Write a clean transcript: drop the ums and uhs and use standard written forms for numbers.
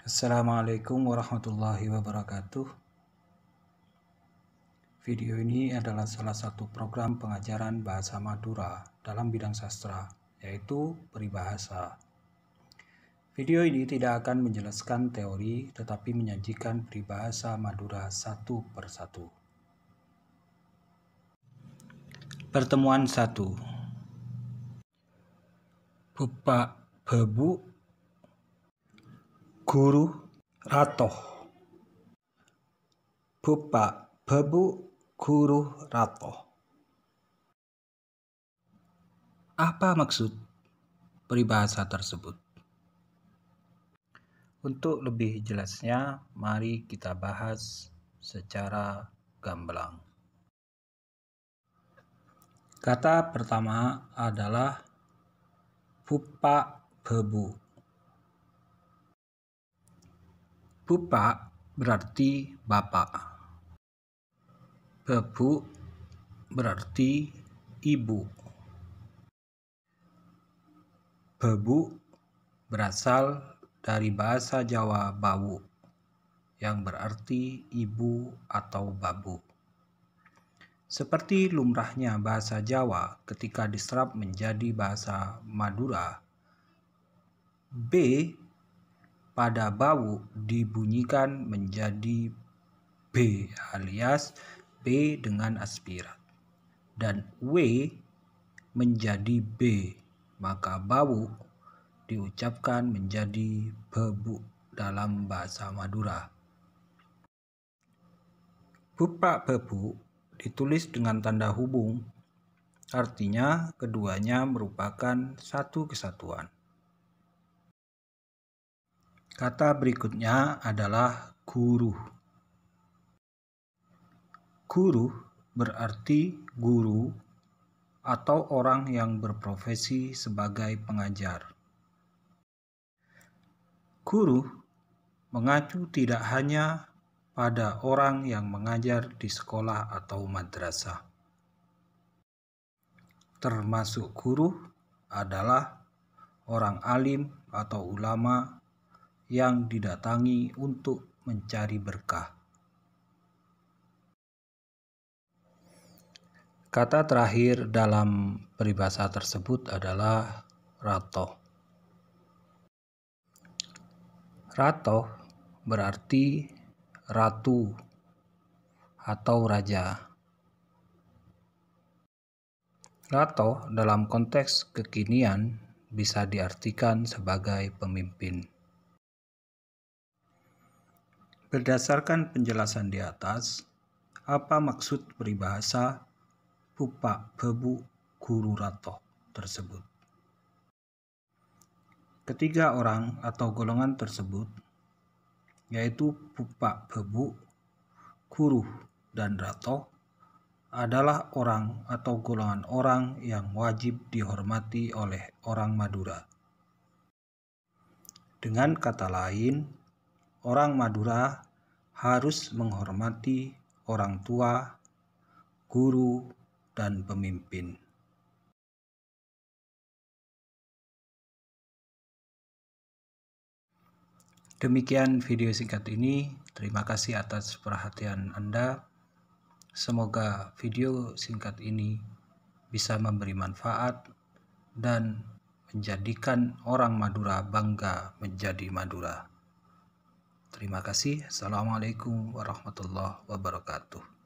Assalamualaikum warahmatullahi wabarakatuh. Video ini adalah salah satu program pengajaran bahasa Madura dalam bidang sastra, yaitu peribahasa. Video ini tidak akan menjelaskan teori, tetapi menyajikan peribahasa Madura satu persatu. Pertemuan 1. Bupak bebu guru ratoh. Bupak bebu guru ratoh. Apa maksud peribahasa tersebut? Untuk lebih jelasnya, mari kita bahas secara gamblang. Kata pertama adalah bupak bebu. Bupak berarti bapak. Bebu berarti ibu. Bebu berasal dari bahasa Jawa bawu, yang berarti ibu atau babu. Seperti lumrahnya bahasa Jawa ketika diserap menjadi bahasa Madura, B pada bawu dibunyikan menjadi B alias B dengan aspirat, dan W menjadi B, maka bawu diucapkan menjadi bebu dalam bahasa Madura. Bupak bebu ditulis dengan tanda hubung, artinya keduanya merupakan satu kesatuan. Kata berikutnya adalah guru. Guru berarti guru atau orang yang berprofesi sebagai pengajar. Guru mengacu tidak hanya pada orang yang mengajar di sekolah atau madrasah. Termasuk guru adalah orang alim atau ulama yang didatangi untuk mencari berkah. Kata terakhir dalam peribahasa tersebut adalah ratoh. Ratoh berarti ratu atau raja. Ratoh dalam konteks kekinian bisa diartikan sebagai pemimpin. Berdasarkan penjelasan di atas, apa maksud peribahasa bupak bebu guru ratoh tersebut? Ketiga orang atau golongan tersebut, yaitu bupak bebu, guru, dan ratoh, adalah orang atau golongan orang yang wajib dihormati oleh orang Madura. Dengan kata lain, orang Madura harus menghormati orang tua, guru, dan pemimpin. Demikian video singkat ini. Terima kasih atas perhatian Anda. Semoga video singkat ini bisa memberi manfaat dan menjadikan orang Madura bangga menjadi Madura. Terima kasih. Assalamualaikum warahmatullahi wabarakatuh.